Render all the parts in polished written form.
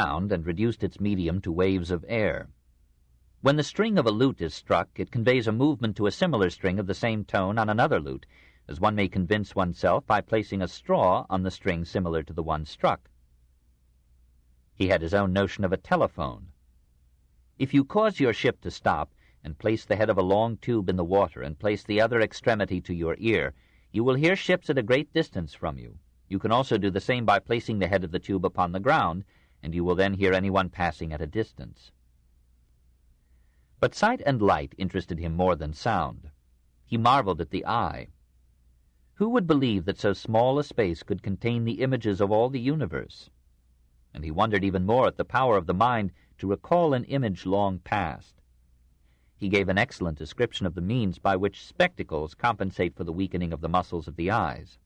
sound and reduced its medium to waves of air. When the string of a lute is struck, it conveys a movement to a similar string of the same tone on another lute, as one may convince oneself by placing a straw on the string similar to the one struck. He had his own notion of a telephone. If you cause your ship to stop, and place the head of a long tube in the water, and place the other extremity to your ear, you will hear ships at a great distance from you. You can also do the same by placing the head of the tube upon the ground, and you will then hear anyone passing at a distance. But sight and light interested him more than sound. He marveled at the eye. Who would believe that so small a space could contain the images of all the universe? And he wondered even more at the power of the mind to recall an image long past. He gave an excellent description of the means by which spectacles compensate for the weakening of the muscles of the eyes.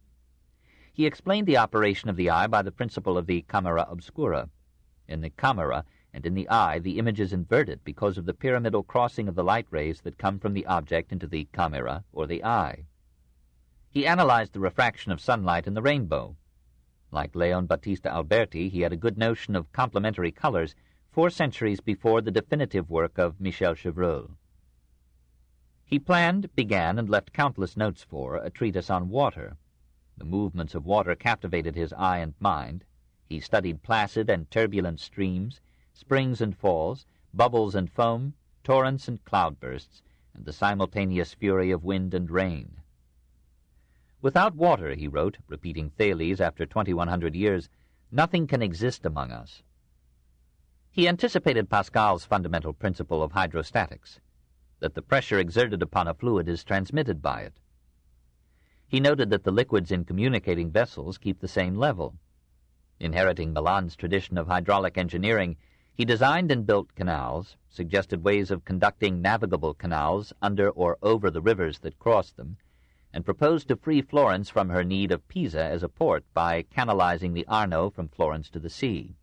He explained the operation of the eye by the principle of the camera obscura. In the camera and in the eye, the image is inverted because of the pyramidal crossing of the light rays that come from the object into the camera, or the eye. He analyzed the refraction of sunlight in the rainbow. Like Leon Battista Alberti, he had a good notion of complementary colors 4 centuries before the definitive work of Michel Chevreul. He planned, began, and left countless notes for a treatise on water. The movements of water captivated his eye and mind. He studied placid and turbulent streams, springs and falls, bubbles and foam, torrents and cloudbursts, and the simultaneous fury of wind and rain. Without water, he wrote, repeating Thales after 2100 years, nothing can exist among us. He anticipated Pascal's fundamental principle of hydrostatics, that the pressure exerted upon a fluid is transmitted by it. He noted that the liquids in communicating vessels keep the same level. Inheriting Milan's tradition of hydraulic engineering, he designed and built canals, suggested ways of conducting navigable canals under or over the rivers that crossed them, and proposed to free Florence from her need of Pisa as a port by canalizing the Arno from Florence to the sea.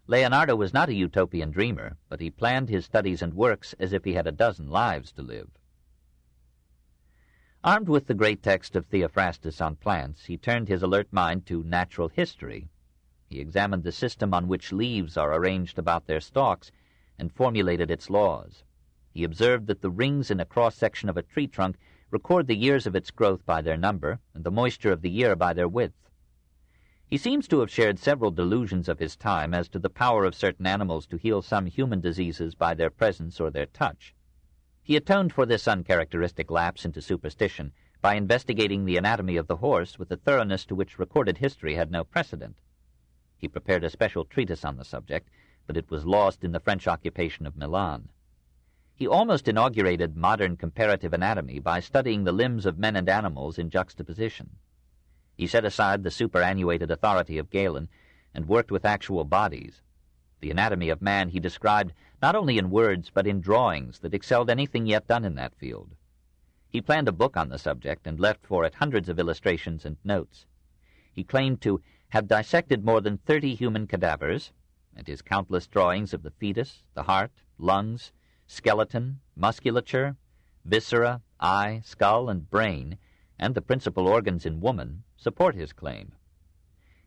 Leonardo was not a utopian dreamer, but he planned his studies and works as if he had a dozen lives to live. Armed with the great text of Theophrastus on plants, he turned his alert mind to natural history. He examined the system on which leaves are arranged about their stalks and formulated its laws. He observed that the rings in a cross-section of a tree trunk record the years of its growth by their number and the moisture of the year by their width. He seems to have shared several delusions of his time as to the power of certain animals to heal some human diseases by their presence or their touch. He atoned for this uncharacteristic lapse into superstition by investigating the anatomy of the horse with a thoroughness to which recorded history had no precedent. He prepared a special treatise on the subject, but it was lost in the French occupation of Milan. He almost inaugurated modern comparative anatomy by studying the limbs of men and animals in juxtaposition. He set aside the superannuated authority of Galen and worked with actual bodies. The anatomy of man he described not only in words but in drawings that excelled anything yet done in that field. He planned a book on the subject and left for it hundreds of illustrations and notes. He claimed to have dissected more than 30 human cadavers, and his countless drawings of the fetus, the heart, lungs, skeleton, musculature, viscera, eye, skull, and brain, and the principal organs in woman, support his claim.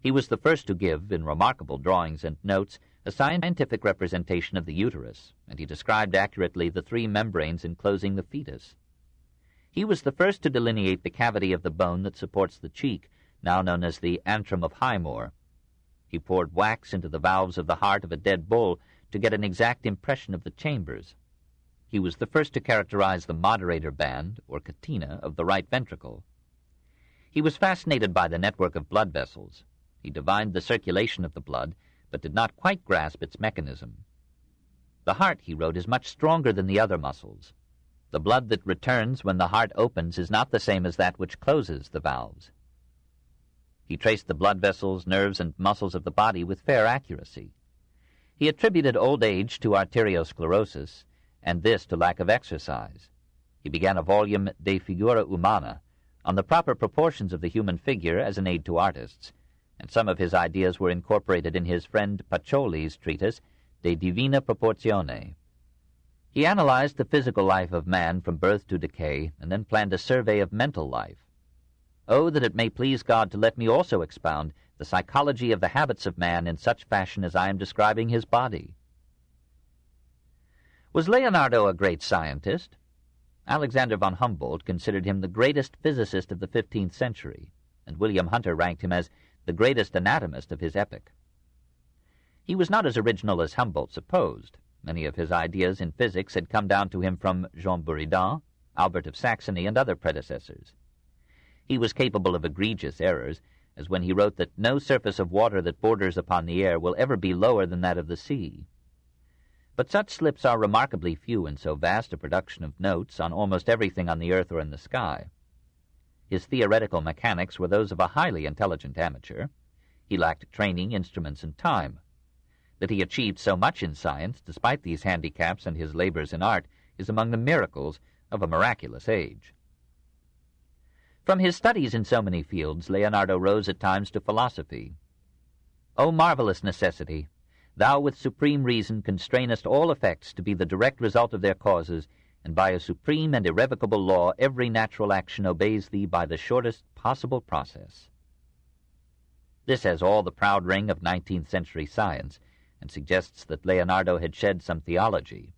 He was the first to give, in remarkable drawings and notes, a scientific representation of the uterus, and he described accurately the 3 membranes enclosing the fetus. He was the first to delineate the cavity of the bone that supports the cheek, now known as the antrum of Highmore. He poured wax into the valves of the heart of a dead bull to get an exact impression of the chambers. He was the first to characterize the moderator band, or catena, of the right ventricle. He was fascinated by the network of blood vessels. He divined the circulation of the blood, but did not quite grasp its mechanism. The heart, he wrote, is much stronger than the other muscles. The blood that returns when the heart opens is not the same as that which closes the valves. He traced the blood vessels, nerves, and muscles of the body with fair accuracy. He attributed old age to arteriosclerosis, and this to lack of exercise. He began a volume De Figura Humana on the proper proportions of the human figure as an aid to artists, and some of his ideas were incorporated in his friend Pacioli's treatise De Divina Proportione. He analyzed the physical life of man from birth to decay, and then planned a survey of mental life. Oh, that it may please God to let me also expound the psychology of the habits of man in such fashion as I am describing his body. Was Leonardo a great scientist? Alexander von Humboldt considered him the greatest physicist of the 15th century, and William Hunter ranked him as the greatest anatomist of his epoch. He was not as original as Humboldt supposed. Many of his ideas in physics had come down to him from Jean Buridan, Albert of Saxony, and other predecessors. He was capable of egregious errors, as when he wrote that no surface of water that borders upon the air will ever be lower than that of the sea. But such slips are remarkably few in so vast a production of notes on almost everything on the earth or in the sky. His theoretical mechanics were those of a highly intelligent amateur. He lacked training, instruments, and time. That he achieved so much in science, despite these handicaps and his labors in art, is among the miracles of a miraculous age. From his studies in so many fields, Leonardo rose at times to philosophy. O marvelous necessity! Thou with supreme reason constrainest all effects to be the direct result of their causes, and by a supreme and irrevocable law every natural action obeys thee by the shortest possible process. This has all the proud ring of 19th century science, and suggests that Leonardo had shed some theology.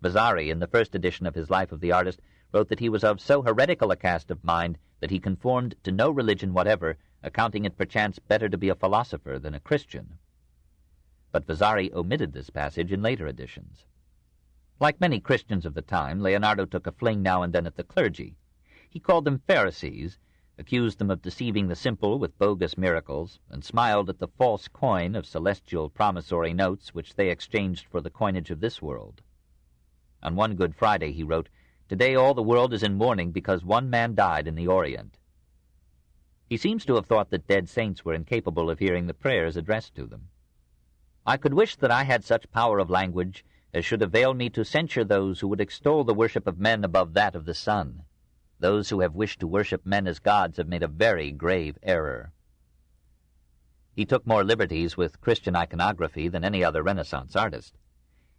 Vasari, in the first edition of his Life of the Artist, wrote that he was of so heretical a cast of mind that he conformed to no religion whatever, accounting it perchance better to be a philosopher than a Christian. But Vasari omitted this passage in later editions. Like many Christians of the time, Leonardo took a fling now and then at the clergy. He called them Pharisees, accused them of deceiving the simple with bogus miracles, and smiled at the false coin of celestial promissory notes which they exchanged for the coinage of this world. On one Good Friday he wrote, "Today all the world is in mourning because one man died in the Orient." He seems to have thought that dead saints were incapable of hearing the prayers addressed to them. I could wish that I had such power of language as should avail me to censure those who would extol the worship of men above that of the sun. Those who have wished to worship men as gods have made a very grave error. He took more liberties with Christian iconography than any other Renaissance artist.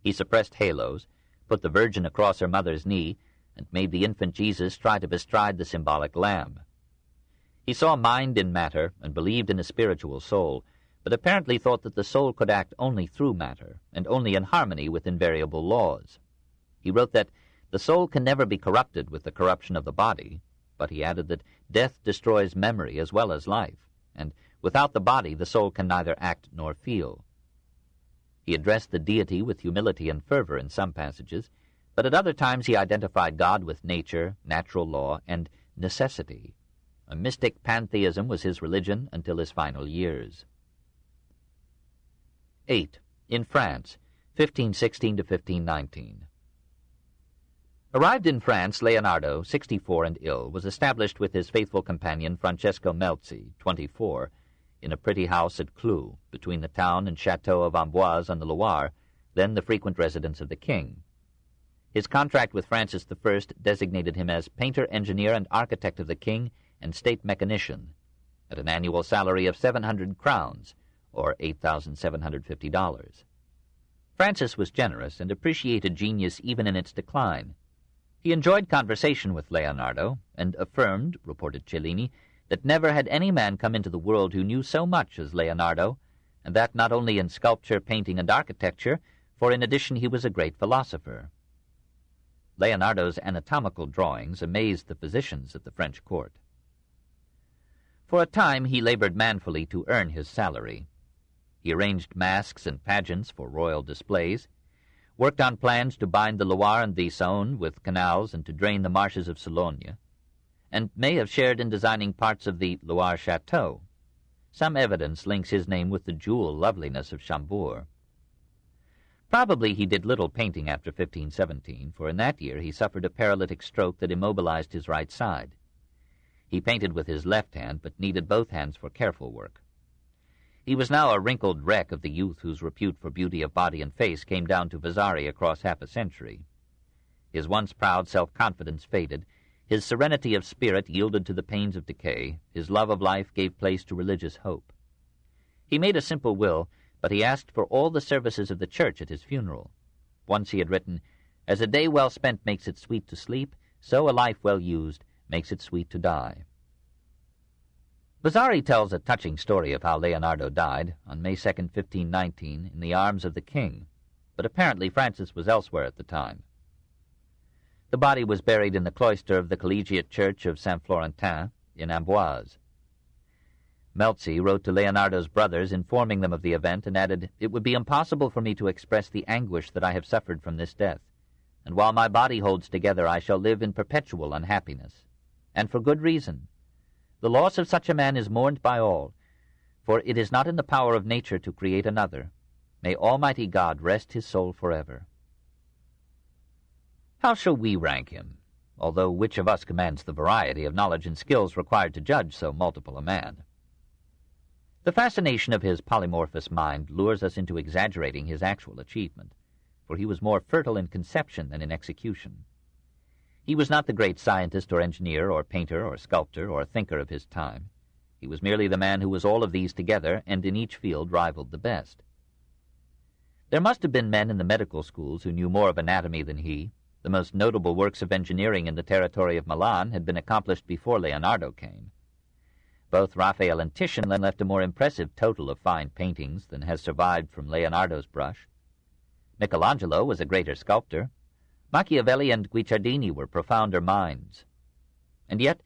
He suppressed halos, put the Virgin across her mother's knee, and made the infant Jesus try to bestride the symbolic lamb. He saw mind in matter and believed in a spiritual soul, but apparently thought that the soul could act only through matter, and only in harmony with invariable laws. He wrote that the soul can never be corrupted with the corruption of the body, but he added that death destroys memory as well as life, and without the body the soul can neither act nor feel. He addressed the deity with humility and fervor in some passages, but at other times he identified God with nature, natural law, and necessity. A mystic pantheism was his religion until his final years. 8. In France, 1516 to 1519. Arrived in France, Leonardo, 64 and ill, was established with his faithful companion Francesco Melzi, 24, in a pretty house at Cloux, between the town and chateau of Amboise on the Loire, then the frequent residence of the king. His contract with Francis I designated him as painter, engineer, and architect of the king and state mechanician, at an annual salary of 700 crowns, or $8,750. Francis was generous and appreciated genius even in its decline. He enjoyed conversation with Leonardo, and affirmed, reported Cellini, that never had any man come into the world who knew so much as Leonardo, and that not only in sculpture, painting, and architecture, for in addition he was a great philosopher. Leonardo's anatomical drawings amazed the physicians at the French court. For a time he labored manfully to earn his salary. He arranged masks and pageants for royal displays, worked on plans to bind the Loire and the Saône with canals and to drain the marshes of Sologne, and may have shared in designing parts of the Loire Chateau. Some evidence links his name with the jewel loveliness of Chambord. Probably he did little painting after 1517, for in that year he suffered a paralytic stroke that immobilized his right side. He painted with his left hand, but needed both hands for careful work. He was now a wrinkled wreck of the youth whose repute for beauty of body and face came down to Vasari across half a century. His once proud self-confidence faded, his serenity of spirit yielded to the pains of decay, his love of life gave place to religious hope. He made a simple will, but he asked for all the services of the church at his funeral. Once he had written, "As a day well spent makes it sweet to sleep, so a life well used makes it sweet to die." Vasari tells a touching story of how Leonardo died on May 2nd, 1519, in the arms of the king, but apparently Francis was elsewhere at the time. The body was buried in the cloister of the collegiate church of Saint Florentin in Amboise. Melzi wrote to Leonardo's brothers informing them of the event and added, "It would be impossible for me to express the anguish that I have suffered from this death, and while my body holds together I shall live in perpetual unhappiness, and for good reason. The loss of such a man is mourned by all, for it is not in the power of nature to create another. May Almighty God rest his soul forever." How shall we rank him, although which of us commands the variety of knowledge and skills required to judge so multiple a man? The fascination of his polymorphous mind lures us into exaggerating his actual achievement, for he was more fertile in conception than in execution. He was not the great scientist or engineer or painter or sculptor or thinker of his time. He was merely the man who was all of these together and in each field rivaled the best. There must have been men in the medical schools who knew more of anatomy than he. The most notable works of engineering in the territory of Milan had been accomplished before Leonardo came. Both Raphael and Titian left a more impressive total of fine paintings than has survived from Leonardo's brush. Michelangelo was a greater sculptor. Machiavelli and Guicciardini were profounder minds. And yet,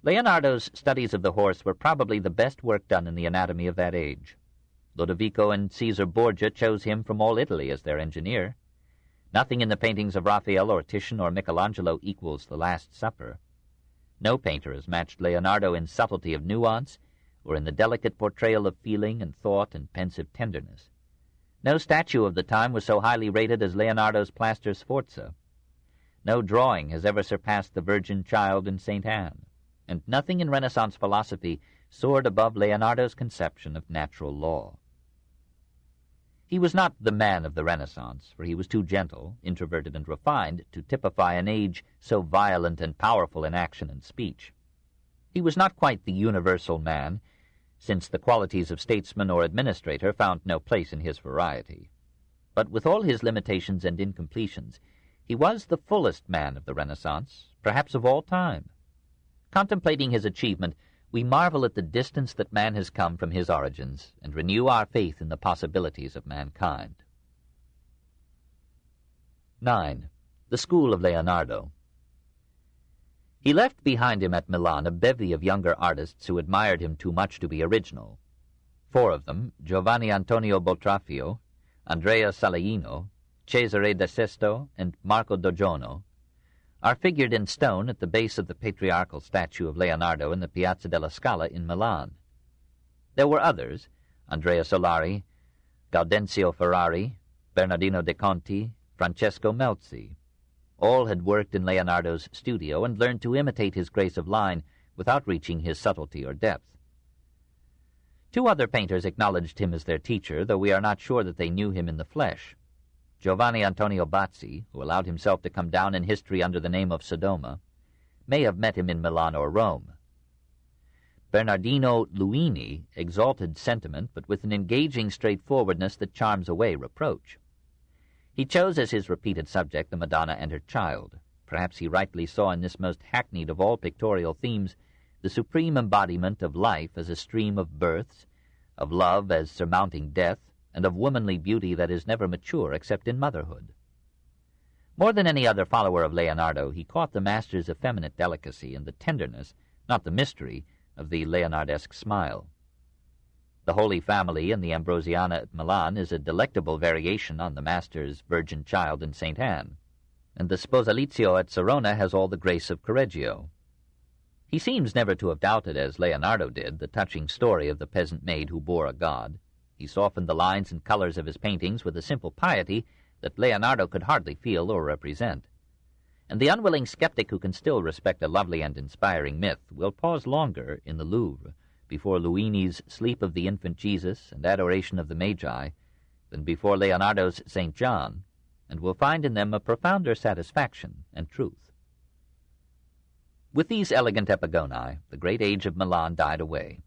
Leonardo's studies of the horse were probably the best work done in the anatomy of that age. Lodovico and Caesar Borgia chose him from all Italy as their engineer. Nothing in the paintings of Raphael or Titian or Michelangelo equals The Last Supper. No painter has matched Leonardo in subtlety of nuance or in the delicate portrayal of feeling and thought and pensive tenderness. No statue of the time was so highly rated as Leonardo's plaster Sforza. No drawing has ever surpassed the Virgin Child in St. Anne, and nothing in Renaissance philosophy soared above Leonardo's conception of natural law. He was not the man of the Renaissance, for he was too gentle, introverted, and refined to typify an age so violent and powerful in action and speech. He was not quite the universal man, since the qualities of statesman or administrator found no place in his variety. But with all his limitations and incompletions, he was the fullest man of the Renaissance, perhaps of all time. Contemplating his achievement, we marvel at the distance that man has come from his origins and renew our faith in the possibilities of mankind. 9. The School of Leonardo. He left behind him at Milan a bevy of younger artists who admired him too much to be original. 4 of them, Giovanni Antonio Boltraffio, Andrea Salaino, Cesare da Sesto, and Marco Dogiono, are figured in stone at the base of the patriarchal statue of Leonardo in the Piazza della Scala in Milan. There were others, Andrea Solari, Gaudenzio Ferrari, Bernardino de Conti, Francesco Melzi. All had worked in Leonardo's studio and learned to imitate his grace of line without reaching his subtlety or depth. 2 other painters acknowledged him as their teacher, though we are not sure that they knew him in the flesh. Giovanni Antonio Bazzi, who allowed himself to come down in history under the name of Sodoma, may have met him in Milan or Rome. Bernardino Luini exalted sentiment, but with an engaging straightforwardness that charms away reproach. He chose as his repeated subject the Madonna and her child. Perhaps he rightly saw in this most hackneyed of all pictorial themes the supreme embodiment of life as a stream of births, of love as surmounting death, and of womanly beauty that is never mature except in motherhood. More than any other follower of Leonardo, he caught the master's effeminate delicacy and the tenderness, not the mystery, of the Leonardesque smile. The Holy Family in the Ambrosiana at Milan is a delectable variation on the master's Virgin Child in St. Anne, and the Sposalizio at Serona has all the grace of Correggio. He seems never to have doubted, as Leonardo did, the touching story of the peasant maid who bore a god. He softened the lines and colors of his paintings with a simple piety that Leonardo could hardly feel or represent. And the unwilling skeptic who can still respect a lovely and inspiring myth will pause longer in the Louvre before Luini's Sleep of the Infant Jesus and Adoration of the Magi than before Leonardo's St. John, and will find in them a profounder satisfaction and truth. With these elegant epigoni, the great age of Milan died away.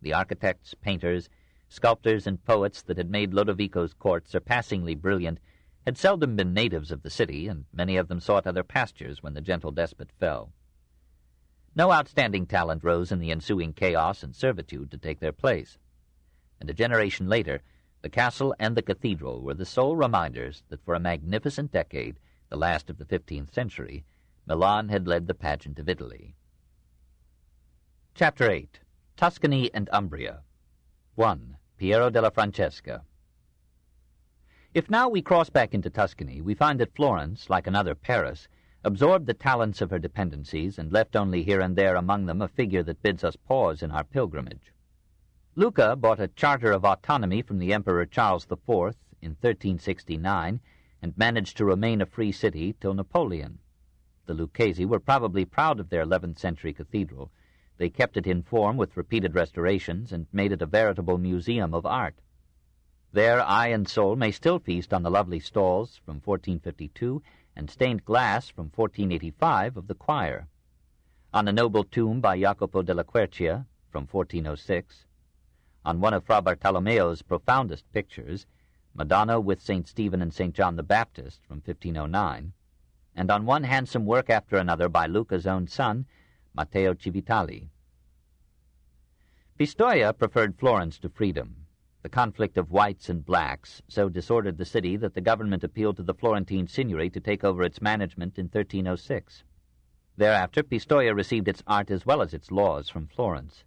The architects, painters, sculptors, and poets that had made Lodovico's court surpassingly brilliant had seldom been natives of the city, and many of them sought other pastures when the gentle despot fell. No outstanding talent rose in the ensuing chaos and servitude to take their place. And a generation later, the castle and the cathedral were the sole reminders that for a magnificent decade, the last of the 15th century, Milan had led the pageant of Italy. Chapter 8. Tuscany and Umbria. 1. Piero della Francesca. If now we cross back into Tuscany, we find that Florence, like another Paris, absorbed the talents of her dependencies and left only here and there among them a figure that bids us pause in our pilgrimage. Luca bought a charter of autonomy from the Emperor Charles IV in 1369 and managed to remain a free city till Napoleon. The Lucchesi were probably proud of their 11th century cathedral. They kept it in form with repeated restorations and made it a veritable museum of art. There eye and soul may still feast on the lovely stalls from 1452 and stained glass from 1485 of the choir, on a noble tomb by Jacopo della Quercia from 1406, on one of Fra Bartolomeo's profoundest pictures, Madonna with St. Stephen and St. John the Baptist from 1509, and on one handsome work after another by Luca's own son, Matteo Civitali. Pistoia preferred Florence to freedom. The conflict of whites and blacks so disordered the city that the government appealed to the Florentine signory to take over its management in 1306. Thereafter, Pistoia received its art as well as its laws from Florence.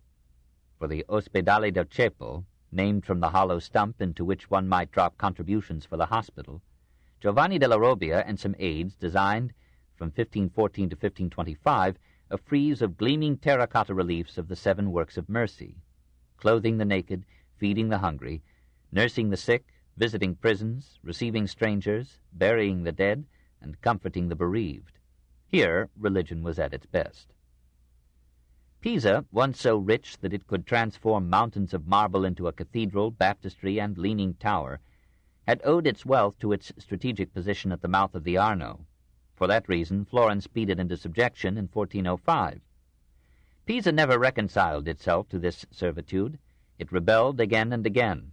For the Ospedale del Ceppo, named from the hollow stump into which one might drop contributions for the hospital, Giovanni della Robbia and some aides designed, from 1514 to 1525, a frieze of gleaming terracotta reliefs of the 7 works of mercy, clothing the naked, feeding the hungry, nursing the sick, visiting prisons, receiving strangers, burying the dead, and comforting the bereaved. Here religion was at its best. Pisa, once so rich that it could transform mountains of marble into a cathedral, baptistry, and leaning tower, had owed its wealth to its strategic position at the mouth of the Arno. For that reason, Florence beat it into subjection in 1405. Pisa never reconciled itself to this servitude. It rebelled again and again.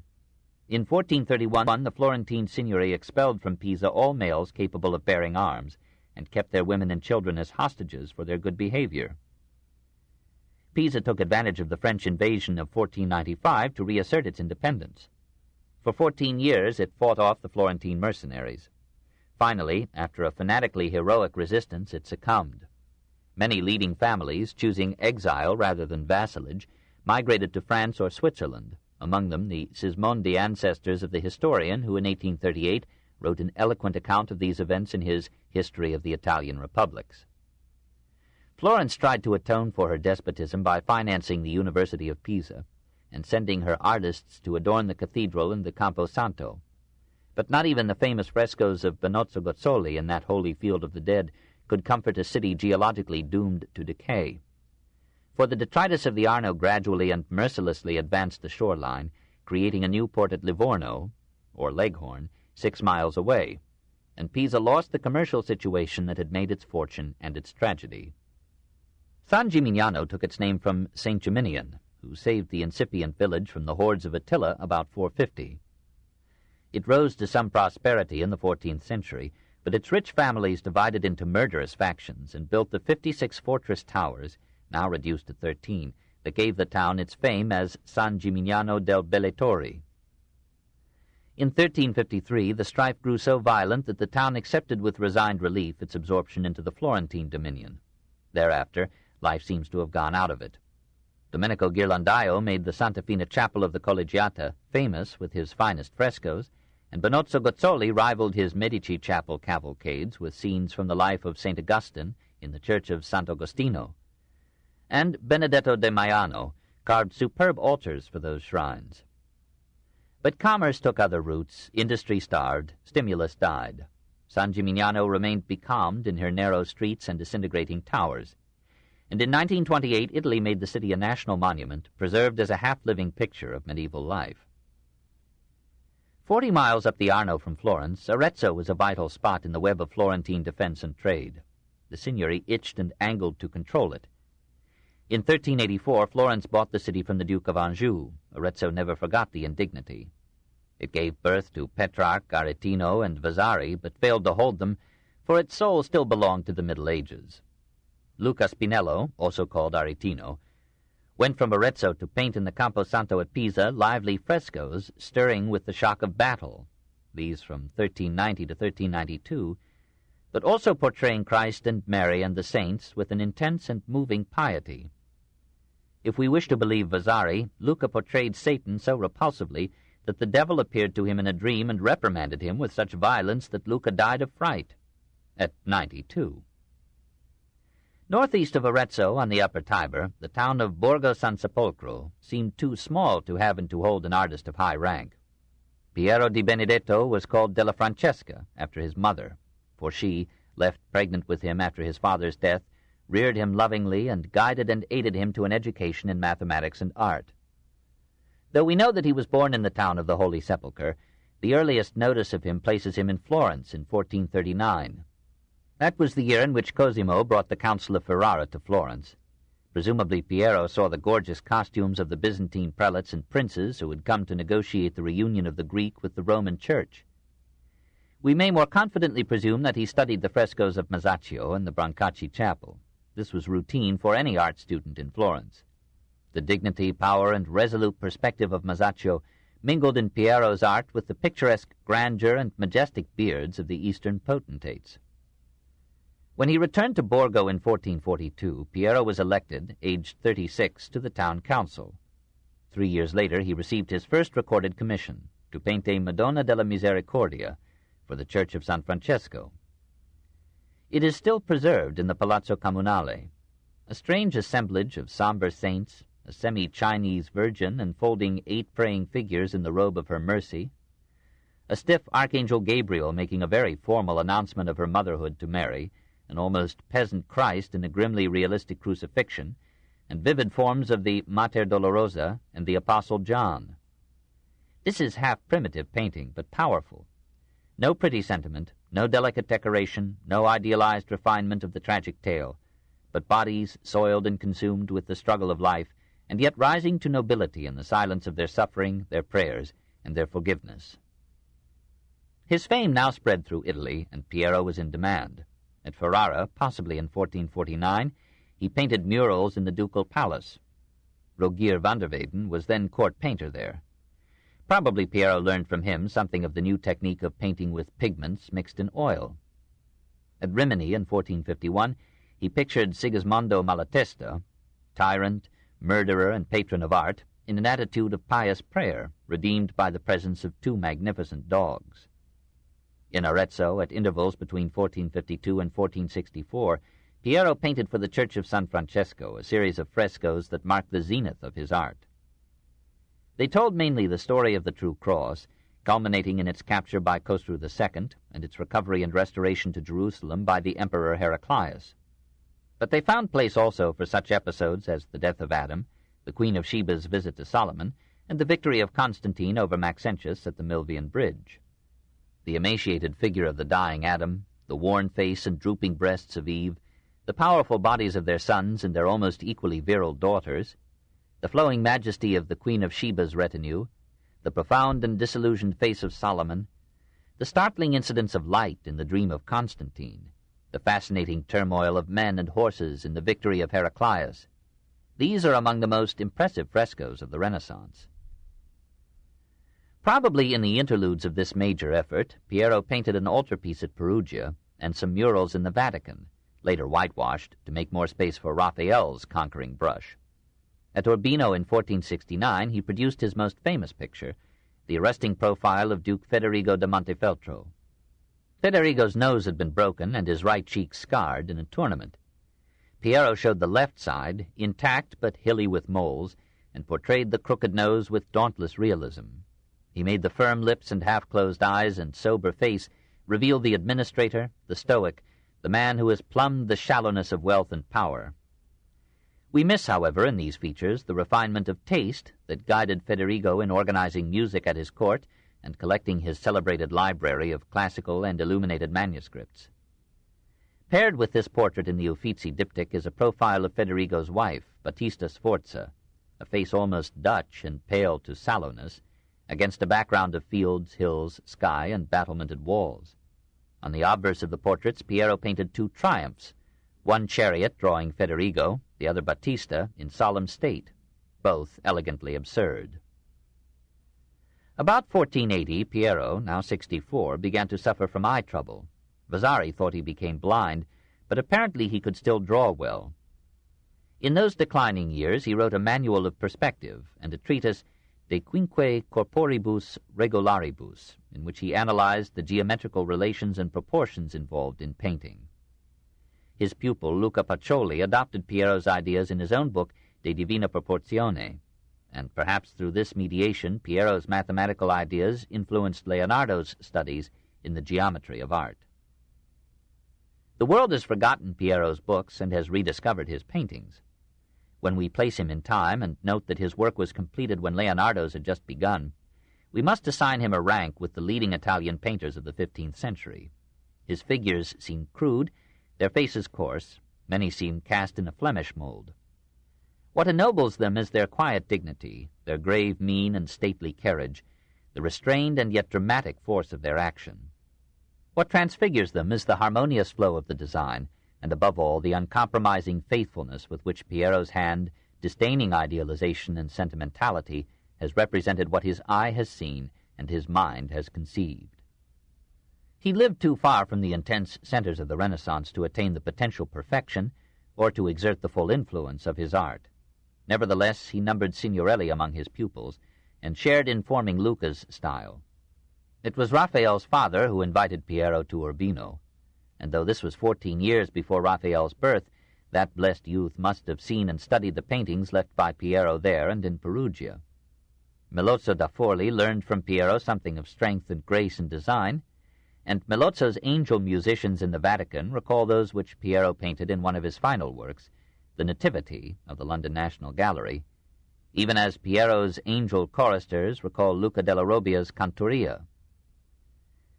In 1431, the Florentine signory expelled from Pisa all males capable of bearing arms, and kept their women and children as hostages for their good behavior. Pisa took advantage of the French invasion of 1495 to reassert its independence. For 14 years it fought off the Florentine mercenaries. Finally, after a fanatically heroic resistance, it succumbed. Many leading families, choosing exile rather than vassalage, migrated to France or Switzerland, among them the Sismondi ancestors of the historian who in 1838 wrote an eloquent account of these events in his History of the Italian Republics. Florence tried to atone for her despotism by financing the University of Pisa and sending her artists to adorn the cathedral and the Campo Santo. But not even the famous frescoes of Benozzo Gozzoli in that holy field of the dead could comfort a city geologically doomed to decay. For the detritus of the Arno gradually and mercilessly advanced the shoreline, creating a new port at Livorno, or Leghorn, 6 miles away, and Pisa lost the commercial situation that had made its fortune and its tragedy. San Gimignano took its name from St. Geminian, who saved the incipient village from the hordes of Attila about 450. It rose to some prosperity in the 14th century, but its rich families divided into murderous factions and built the 56 fortress towers, now reduced to 13, that gave the town its fame as San Gimignano del Belle Torri. In 1353, the strife grew so violent that the town accepted with resigned relief its absorption into the Florentine dominion. Thereafter, life seems to have gone out of it. Domenico Ghirlandaio made the Santa Fina Chapel of the Collegiata famous with his finest frescoes, and Benozzo Gozzoli rivaled his Medici Chapel cavalcades with scenes from the life of St. Augustine in the church of Sant'Agostino. And Benedetto de Maiano carved superb altars for those shrines. But commerce took other routes, industry starved, stimulus died. San Gimignano remained becalmed in her narrow streets and disintegrating towers. And in 1928, Italy made the city a national monument, preserved as a half-living picture of medieval life. 40 miles up the Arno from Florence, Arezzo was a vital spot in the web of Florentine defense and trade. The signory itched and angled to control it. In 1384, Florence bought the city from the Duke of Anjou. Arezzo never forgot the indignity. It gave birth to Petrarch, Aretino, and Vasari, but failed to hold them, for its soul still belonged to the Middle Ages. Luca Spinello, also called Aretino, went from Arezzo to paint in the Campo Santo at Pisa lively frescoes stirring with the shock of battle, these from 1390 to 1392, but also portraying Christ and Mary and the saints with an intense and moving piety. If we wish to believe Vasari, Luca portrayed Satan so repulsively that the devil appeared to him in a dream and reprimanded him with such violence that Luca died of fright, at 92. Northeast of Arezzo, on the upper Tiber, the town of Borgo San Sepolcro seemed too small to have and to hold an artist of high rank. Piero di Benedetto was called della Francesca, after his mother, for she, left pregnant with him after his father's death, reared him lovingly and guided and aided him to an education in mathematics and art. Though we know that he was born in the town of the Holy Sepulchre, the earliest notice of him places him in Florence in 1439. That was the year in which Cosimo brought the Council of Ferrara to Florence. Presumably Piero saw the gorgeous costumes of the Byzantine prelates and princes who had come to negotiate the reunion of the Greek with the Roman Church. We may more confidently presume that he studied the frescoes of Masaccio in the Brancacci Chapel. This was routine for any art student in Florence. The dignity, power, and resolute perspective of Masaccio mingled in Piero's art with the picturesque grandeur and majestic beards of the Eastern potentates. When he returned to Borgo in 1442, Piero was elected, aged 36, to the town council. 3 years later, he received his first recorded commission, to paint a Madonna della Misericordia for the Church of San Francesco. It is still preserved in the Palazzo Comunale, a strange assemblage of somber saints, a semi-Chinese virgin enfolding 8 praying figures in the robe of her mercy, a stiff Archangel Gabriel making a very formal announcement of her motherhood to Mary, an almost peasant Christ in a grimly realistic crucifixion, and vivid forms of the Mater Dolorosa and the Apostle John. This is half-primitive painting, but powerful. No pretty sentiment, no delicate decoration, no idealized refinement of the tragic tale, but bodies soiled and consumed with the struggle of life, and yet rising to nobility in the silence of their suffering, their prayers, and their forgiveness. His fame now spread through Italy, and Piero was in demand. At Ferrara, possibly in 1449, he painted murals in the ducal palace. Rogier van der Weyden was then court painter there. Probably Piero learned from him something of the new technique of painting with pigments mixed in oil. At Rimini in 1451, he pictured Sigismondo Malatesta, tyrant, murderer, and patron of art, in an attitude of pious prayer, redeemed by the presence of 2 magnificent dogs. In Arezzo, at intervals between 1452 and 1464, Piero painted for the Church of San Francesco a series of frescoes that marked the zenith of his art. They told mainly the story of the True Cross, culminating in its capture by Khosru II and its recovery and restoration to Jerusalem by the Emperor Heraclius. But they found place also for such episodes as the death of Adam, the Queen of Sheba's visit to Solomon, and the victory of Constantine over Maxentius at the Milvian Bridge. The emaciated figure of the dying Adam, the worn face and drooping breasts of Eve, the powerful bodies of their sons and their almost equally virile daughters, the flowing majesty of the Queen of Sheba's retinue, the profound and disillusioned face of Solomon, the startling incidents of light in the dream of Constantine, the fascinating turmoil of men and horses in the victory of Heraclius. These are among the most impressive frescoes of the Renaissance. Probably in the interludes of this major effort, Piero painted an altarpiece at Perugia and some murals in the Vatican, later whitewashed to make more space for Raphael's conquering brush. At Urbino in 1469 he produced his most famous picture, the arresting profile of Duke Federigo da Montefeltro. Federigo's nose had been broken and his right cheek scarred in a tournament. Piero showed the left side, intact but hilly with moles, and portrayed the crooked nose with dauntless realism. He made the firm lips and half-closed eyes and sober face reveal the administrator, the stoic, the man who has plumbed the shallowness of wealth and power. We miss, however, in these features the refinement of taste that guided Federigo in organizing music at his court and collecting his celebrated library of classical and illuminated manuscripts. Paired with this portrait in the Uffizi diptych is a profile of Federigo's wife, Battista Sforza, a face almost Dutch and pale to sallowness, against a background of fields, hills, sky, and battlemented walls. On the obverse of the portraits, Piero painted 2 triumphs, one chariot drawing Federigo, the other Battista, in solemn state, both elegantly absurd. About 1480, Piero, now 64, began to suffer from eye trouble. Vasari thought he became blind, but apparently he could still draw well. In those declining years he wrote a manual of perspective and a treatise De Quinque Corporibus Regularibus, in which he analyzed the geometrical relations and proportions involved in painting. His pupil, Luca Pacioli, adopted Piero's ideas in his own book De Divina Proportione, and perhaps through this mediation Piero's mathematical ideas influenced Leonardo's studies in the geometry of art. The world has forgotten Piero's books and has rediscovered his paintings. When we place him in time and note that his work was completed when Leonardo's had just begun, we must assign him a rank with the leading Italian painters of the 15th century. His figures seem crude, their faces coarse, many seem cast in a Flemish mold. What ennobles them is their quiet dignity, their grave mien and stately carriage, the restrained and yet dramatic force of their action. What transfigures them is the harmonious flow of the design, and above all the uncompromising faithfulness with which Piero's hand, disdaining idealization and sentimentality, has represented what his eye has seen and his mind has conceived. He lived too far from the intense centers of the Renaissance to attain the potential perfection or to exert the full influence of his art. Nevertheless, he numbered Signorelli among his pupils and shared in forming Luca's style. It was Raphael's father who invited Piero to Urbino, and though this was 14 years before Raphael's birth, that blessed youth must have seen and studied the paintings left by Piero there and in Perugia. Melozzo da Forli learned from Piero something of strength and grace in design, and Melozzo's angel musicians in the Vatican recall those which Piero painted in one of his final works, the Nativity of the London National Gallery, even as Piero's angel choristers recall Luca della Robbia's Cantoria.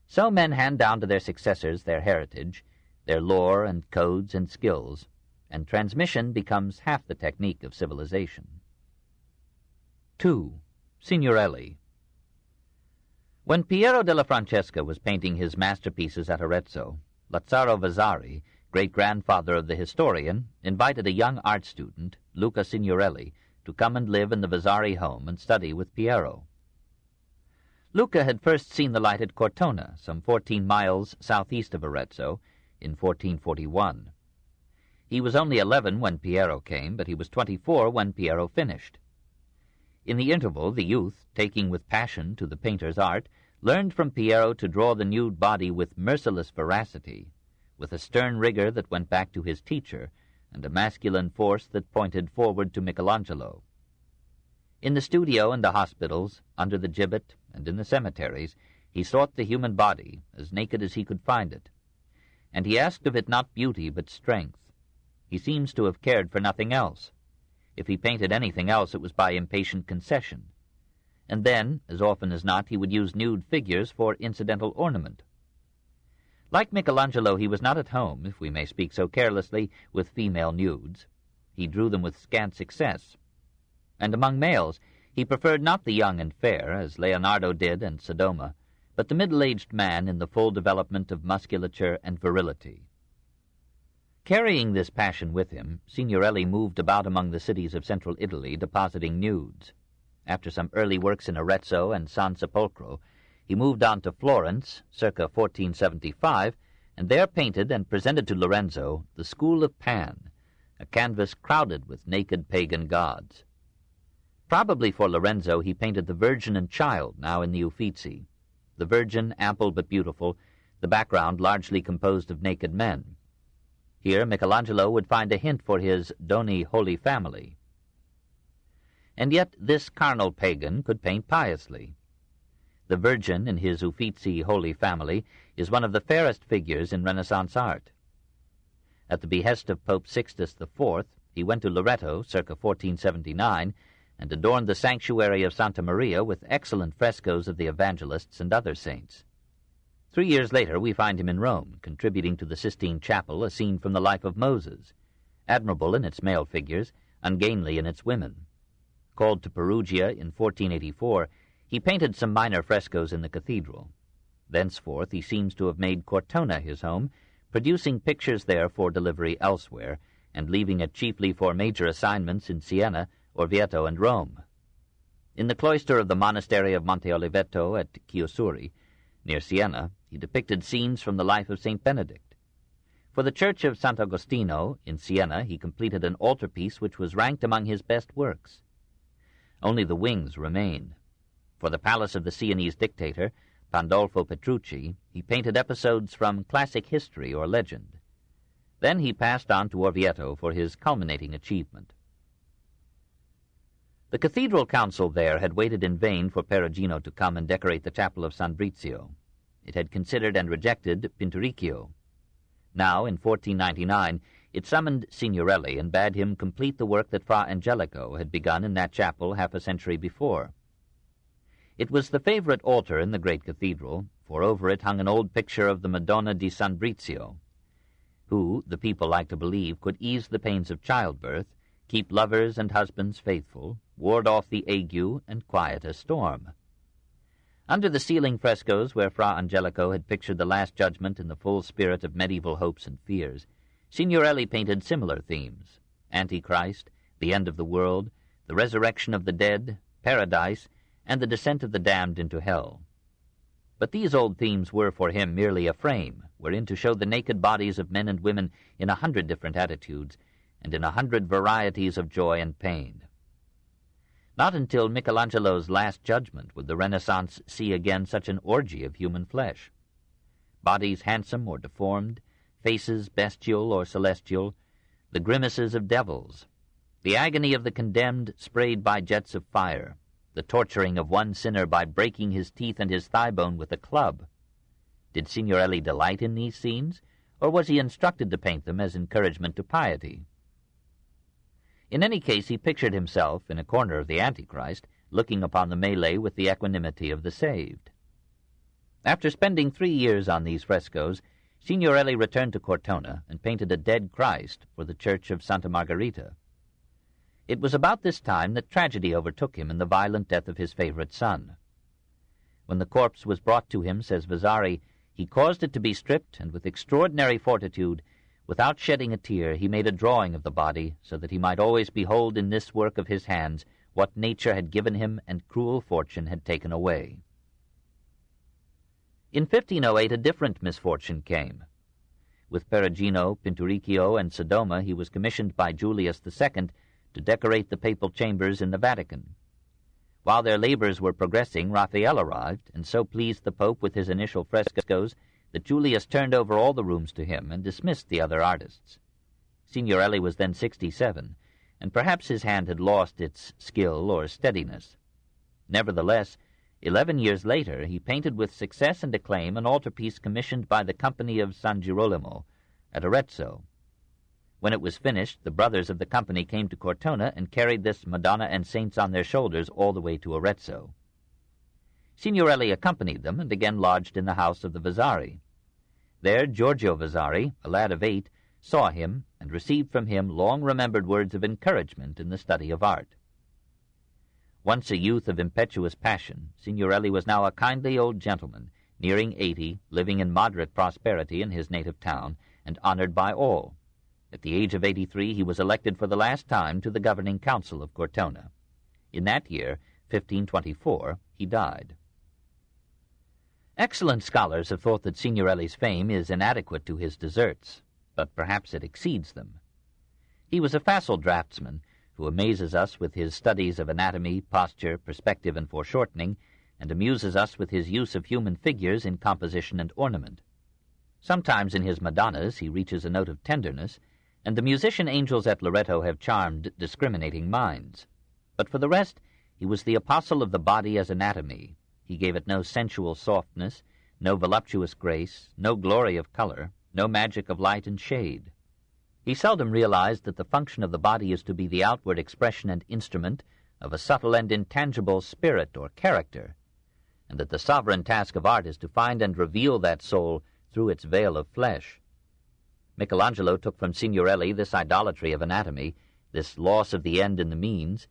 So men hand down to their successors their heritage, their lore and codes and skills, and transmission becomes half the technique of civilization. 2. Signorelli. When Piero della Francesca was painting his masterpieces at Arezzo, Lazzaro Vasari, great-grandfather of the historian, invited a young art student, Luca Signorelli, to come and live in the Vasari home and study with Piero. Luca had first seen the light at Cortona, some 14 miles southeast of Arezzo, in 1441. He was only 11 when Piero came, but he was 24 when Piero finished. In the interval, the youth, taking with passion to the painter's art, learned from Piero to draw the nude body with merciless veracity, with a stern rigor that went back to his teacher, and a masculine force that pointed forward to Michelangelo. In the studio and the hospitals, under the gibbet, and in the cemeteries, he sought the human body, as naked as he could find it, and he asked of it not beauty but strength. He seems to have cared for nothing else. If he painted anything else, it was by impatient concession. And then, as often as not, he would use nude figures for incidental ornament. Like Michelangelo, he was not at home, if we may speak so carelessly, with female nudes. He drew them with scant success. And among males, he preferred not the young and fair, as Leonardo did and Sodoma, but the middle-aged man in the full development of musculature and virility. Carrying this passion with him, Signorelli moved about among the cities of central Italy, depositing nudes. After some early works in Arezzo and San Sepolcro, he moved on to Florence, circa 1475, and there painted and presented to Lorenzo the School of Pan, a canvas crowded with naked pagan gods. Probably for Lorenzo he painted the Virgin and Child, now in the Uffizi. The Virgin, ample but beautiful, the background largely composed of naked men. Here Michelangelo would find a hint for his Doni Holy Family. And yet this carnal pagan could paint piously. The Virgin in his Uffizi Holy Family is one of the fairest figures in Renaissance art. At the behest of Pope Sixtus IV, he went to Loreto, circa 1479, and adorned the sanctuary of Santa Maria with excellent frescoes of the evangelists and other saints. 3 years later we find him in Rome, contributing to the Sistine Chapel a scene from the life of Moses, admirable in its male figures, ungainly in its women. Called to Perugia in 1484, he painted some minor frescoes in the cathedral. Thenceforth he seems to have made Cortona his home, producing pictures there for delivery elsewhere, and leaving it chiefly for major assignments in Siena, Orvieto, and Rome. In the cloister of the monastery of Monte Oliveto at Chiusuri, near Siena, he depicted scenes from the life of St. Benedict. For the church of Sant'Agostino in Siena, he completed an altarpiece which was ranked among his best works. Only the wings remain. For the palace of the Sienese dictator, Pandolfo Petrucci, he painted episodes from classic history or legend. Then he passed on to Orvieto for his culminating achievement. The cathedral council there had waited in vain for Perugino to come and decorate the chapel of San Brizio. It had considered and rejected Pinturicchio. Now, in 1499, it summoned Signorelli and bade him complete the work that Fra Angelico had begun in that chapel half a century before. It was the favorite altar in the great cathedral, for over it hung an old picture of the Madonna di San Brizio, who, the people liked to believe, could ease the pains of childbirth, keep lovers and husbands faithful, ward off the ague, and quiet a storm. Under the ceiling frescoes where Fra Angelico had pictured the Last Judgment in the full spirit of medieval hopes and fears, Signorelli painted similar themes: Antichrist, the end of the world, the resurrection of the dead, paradise, and the descent of the damned into hell. But these old themes were for him merely a frame, wherein to show the naked bodies of men and women in 100 different attitudes, and in 100 varieties of joy and pain. Not until Michelangelo's Last Judgment would the Renaissance see again such an orgy of human flesh. Bodies handsome or deformed, faces bestial or celestial, the grimaces of devils, the agony of the condemned sprayed by jets of fire, the torturing of one sinner by breaking his teeth and his thigh bone with a club. Did Signorelli delight in these scenes, or was he instructed to paint them as encouragement to piety? In any case, he pictured himself in a corner of the Antichrist, looking upon the melee with the equanimity of the saved. After spending 3 years on these frescoes, Signorelli returned to Cortona and painted a dead Christ for the church of Santa Margherita. It was about this time that tragedy overtook him in the violent death of his favorite son. When the corpse was brought to him, says Vasari, he caused it to be stripped, and with extraordinary fortitude, without shedding a tear, he made a drawing of the body, so that he might always behold in this work of his hands what nature had given him and cruel fortune had taken away. In 1508 a different misfortune came. With Perugino, Pinturicchio, and Sodoma, he was commissioned by Julius II to decorate the papal chambers in the Vatican. While their labors were progressing, Raphael arrived, and so pleased the Pope with his initial frescoes that Julius turned over all the rooms to him and dismissed the other artists. Signorelli was then 67, and perhaps his hand had lost its skill or steadiness. Nevertheless, 11 years later, he painted with success and acclaim an altarpiece commissioned by the Company of San Girolamo at Arezzo. When it was finished, the brothers of the company came to Cortona and carried this Madonna and saints on their shoulders all the way to Arezzo. Signorelli accompanied them and again lodged in the house of the Vasari. There Giorgio Vasari, a lad of 8, saw him and received from him long-remembered words of encouragement in the study of art. Once a youth of impetuous passion, Signorelli was now a kindly old gentleman, nearing 80, living in moderate prosperity in his native town, and honored by all. At the age of 83, he was elected for the last time to the governing council of Cortona. In that year, 1524, he died. Excellent scholars have thought that Signorelli's fame is inadequate to his deserts, but perhaps it exceeds them. He was a facile draftsman, who amazes us with his studies of anatomy, posture, perspective, and foreshortening, and amuses us with his use of human figures in composition and ornament. Sometimes in his Madonnas he reaches a note of tenderness, and the musician angels at Loreto have charmed discriminating minds. But for the rest, he was the apostle of the body as anatomy. He gave it no sensual softness, no voluptuous grace, no glory of color, no magic of light and shade. He seldom realized that the function of the body is to be the outward expression and instrument of a subtle and intangible spirit or character, and that the sovereign task of art is to find and reveal that soul through its veil of flesh. Michelangelo took from Signorelli this idolatry of anatomy, this loss of the end in the means,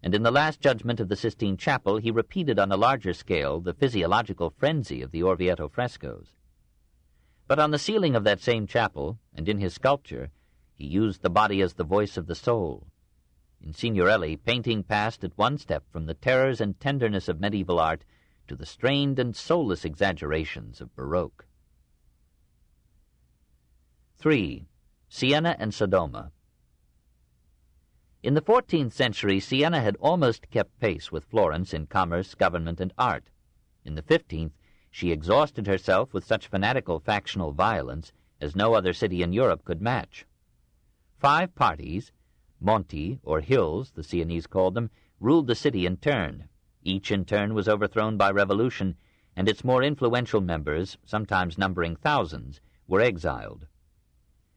and in the Last Judgment of the Sistine Chapel he repeated on a larger scale the physiological frenzy of the Orvieto frescoes. But on the ceiling of that same chapel, and in his sculpture, he used the body as the voice of the soul. In Signorelli, painting passed at one step from the terrors and tenderness of medieval art to the strained and soulless exaggerations of Baroque. 3. Siena and Sodoma. In the 14th century, Siena had almost kept pace with Florence in commerce, government, and art. In the 15th, she exhausted herself with such fanatical factional violence as no other city in Europe could match. 5 parties, monti, or hills, the Sienese called them, ruled the city in turn. Each in turn was overthrown by revolution, and its more influential members, sometimes numbering thousands, were exiled.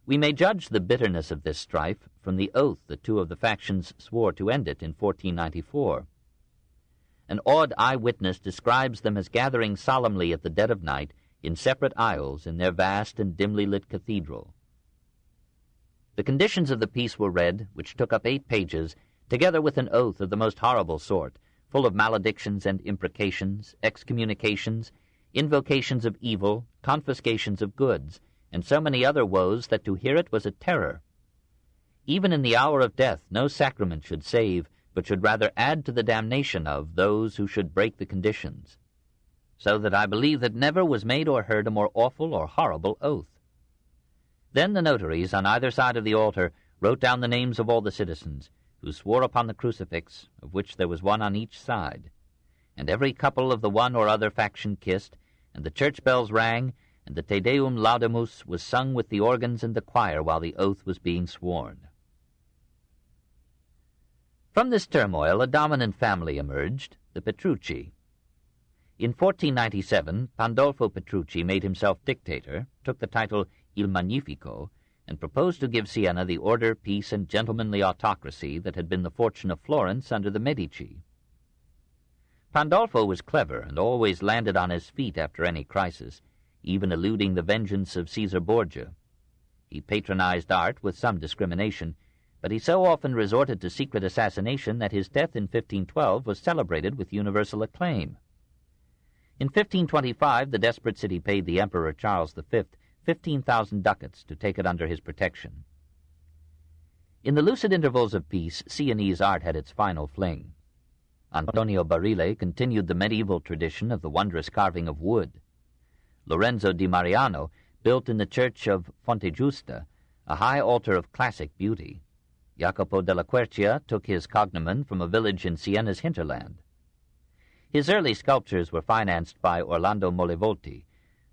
We may judge the bitterness of this strife from the oath the 2 of the factions swore to end it in 1494. An awed eyewitness describes them as gathering solemnly at the dead of night in separate aisles in their vast and dimly lit cathedral. The conditions of the peace were read, which took up 8 pages, together with an oath of the most horrible sort, full of maledictions and imprecations, excommunications, invocations of evil, confiscations of goods, and so many other woes that to hear it was a terror. Even in the hour of death no sacrament should save, but should rather add to the damnation of those who should break the conditions. So that I believe that never was made or heard a more awful or horrible oath. Then the notaries on either side of the altar wrote down the names of all the citizens, who swore upon the crucifix, of which there was one on each side. And every couple of the one or other faction kissed, and the church bells rang, and the Te Deum Laudamus was sung with the organs and the choir while the oath was being sworn. From this turmoil a dominant family emerged, the Petrucci. In 1497, Pandolfo Petrucci made himself dictator, took the title Il Magnifico, and proposed to give Siena the order, peace, and gentlemanly autocracy that had been the fortune of Florence under the Medici. Pandolfo was clever and always landed on his feet after any crisis, even eluding the vengeance of Caesar Borgia. He patronized art with some discrimination, but he so often resorted to secret assassination that his death in 1512 was celebrated with universal acclaim. In 1525, the desperate city paid the Emperor Charles V 15,000 ducats to take it under his protection. In the lucid intervals of peace, Sienese art had its final fling. Antonio Barile continued the medieval tradition of the wondrous carving of wood. Lorenzo di Mariano built in the church of Fonte Giusta a high altar of classic beauty. Jacopo della Quercia took his cognomen from a village in Siena's hinterland. His early sculptures were financed by Orlando Molevolti,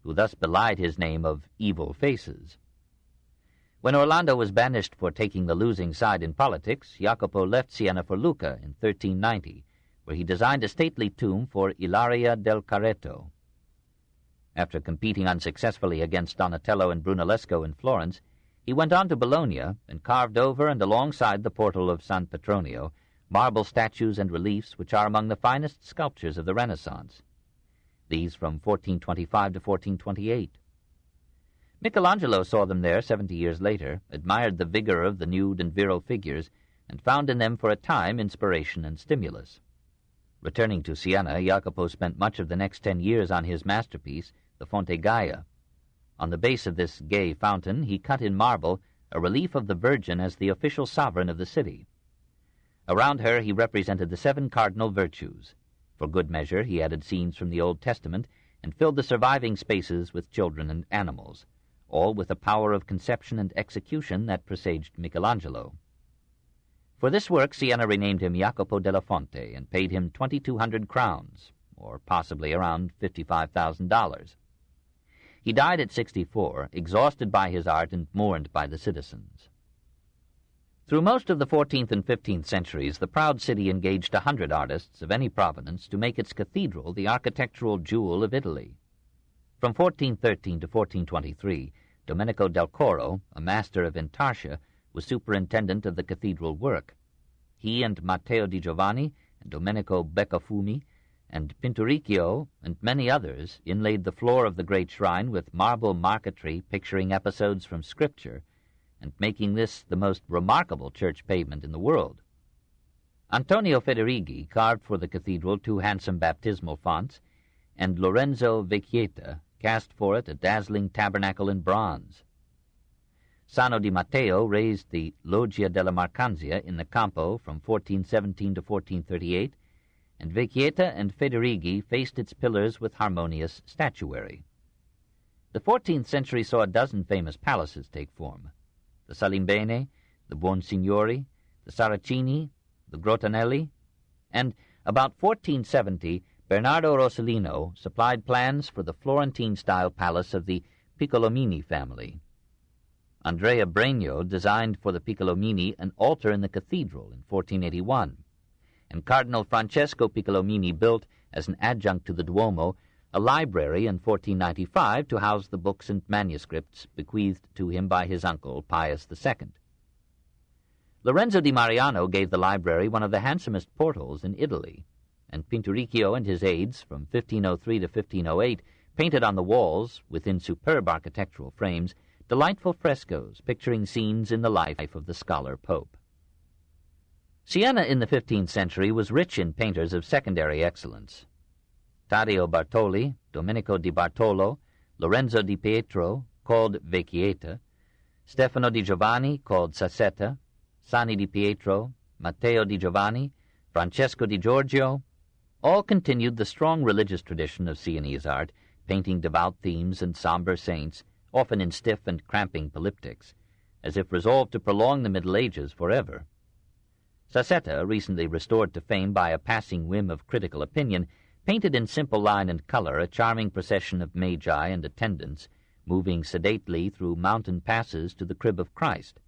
who thus belied his name of Evil Faces. When Orlando was banished for taking the losing side in politics, Jacopo left Siena for Lucca in 1390, where he designed a stately tomb for Ilaria del Carretto. After competing unsuccessfully against Donatello and Brunellesco in Florence, he went on to Bologna and carved over and alongside the portal of San Petronio marble statues and reliefs which are among the finest sculptures of the Renaissance. These from 1425 to 1428. Michelangelo saw them there 70 years later, admired the vigor of the nude and virile figures, and found in them for a time inspiration and stimulus. Returning to Siena, Jacopo spent much of the next 10 years on his masterpiece, the Fonte Gaia. On the base of this gay fountain he cut in marble a relief of the Virgin as the official sovereign of the city. Around her he represented the 7 cardinal virtues. For good measure he added scenes from the Old Testament and filled the surviving spaces with children and animals, all with a power of conception and execution that presaged Michelangelo. For this work Siena renamed him Jacopo della Fonte and paid him 2,200 crowns, or possibly around $55,000. He died at 64, exhausted by his art and mourned by the citizens. Through most of the 14th and 15th centuries, the proud city engaged 100 artists of any provenance to make its cathedral the architectural jewel of Italy. From 1413 to 1423, Domenico del Coro, a master of intarsia, was superintendent of the cathedral work. He and Matteo di Giovanni and Domenico Beccafumi and Pinturicchio and many others inlaid the floor of the great shrine with marble marquetry picturing episodes from Scripture, and making this the most remarkable church pavement in the world. Antonio Federighi carved for the cathedral 2 handsome baptismal fonts, and Lorenzo Vecchietta cast for it a dazzling tabernacle in bronze. Sano di Matteo raised the Loggia della Mercanzia in the Campo from 1417 to 1438, and Vecchietta and Federighi faced its pillars with harmonious statuary. The 14th century saw a dozen famous palaces take form: the Salimbene, the Buonsignori, the Saracini, the Grottanelli, and about 1470 Bernardo Rossellino supplied plans for the Florentine-style palace of the Piccolomini family. Andrea Bregno designed for the Piccolomini an altar in the cathedral in 1481, and Cardinal Francesco Piccolomini built, as an adjunct to the Duomo, a library in 1495 to house the books and manuscripts bequeathed to him by his uncle, Pius II. Lorenzo di Mariano gave the library one of the handsomest portals in Italy, and Pinturicchio and his aides, from 1503 to 1508, painted on the walls, within superb architectural frames, delightful frescoes picturing scenes in the life of the scholar Pope. Siena in the 15th century was rich in painters of secondary excellence. Taddeo Bartoli, Domenico di Bartolo, Lorenzo di Pietro, called Vecchietta, Stefano di Giovanni, called Sassetta, Sani di Pietro, Matteo di Giovanni, Francesco di Giorgio, all continued the strong religious tradition of Sienese art, painting devout themes and somber saints, often in stiff and cramping polyptychs, as if resolved to prolong the Middle Ages forever. Sassetta, recently restored to fame by a passing whim of critical opinion, painted in simple line and color a charming procession of magi and attendants, moving sedately through mountain passes to the crib of Christ.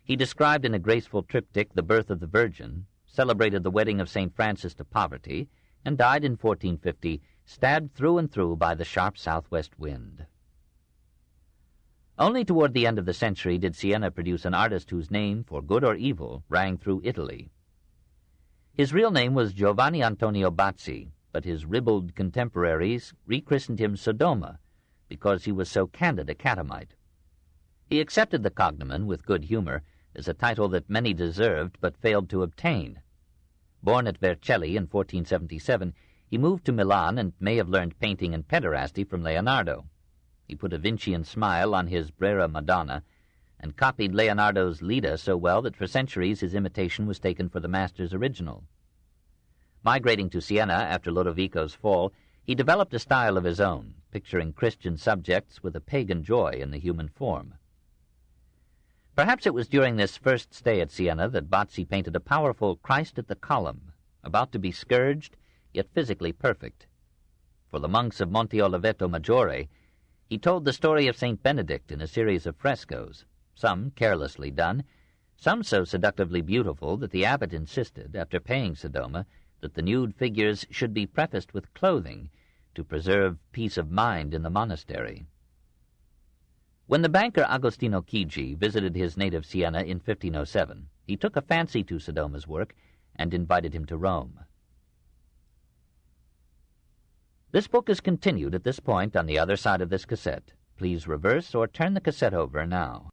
He described in a graceful triptych the birth of the Virgin, celebrated the wedding of St. Francis to poverty, and died in 1450, stabbed through and through by the sharp southwest wind. Only toward the end of the century did Siena produce an artist whose name, for good or evil, rang through Italy. His real name was Giovanni Antonio Bazzi, but his ribald contemporaries rechristened him Sodoma because he was so candid a catamite. He accepted the cognomen with good humor as a title that many deserved but failed to obtain. Born at Vercelli in 1477, he moved to Milan and may have learned painting and pederasty from Leonardo. He put a Vincian smile on his Brera Madonna and copied Leonardo's Leda so well that for centuries his imitation was taken for the master's original. Migrating to Siena after Lodovico's fall, he developed a style of his own, picturing Christian subjects with a pagan joy in the human form. Perhaps it was during this first stay at Siena that Bazzi painted a powerful Christ at the column, about to be scourged, yet physically perfect. For the monks of Monte Oliveto Maggiore, he told the story of St. Benedict in a series of frescoes, some carelessly done, some so seductively beautiful that the abbot insisted, after paying Sodoma, that the nude figures should be prefaced with clothing to preserve peace of mind in the monastery. When the banker Agostino Chigi visited his native Siena in 1507, he took a fancy to Sodoma's work and invited him to Rome. This book is continued at this point on the other side of this cassette. Please reverse or turn the cassette over now.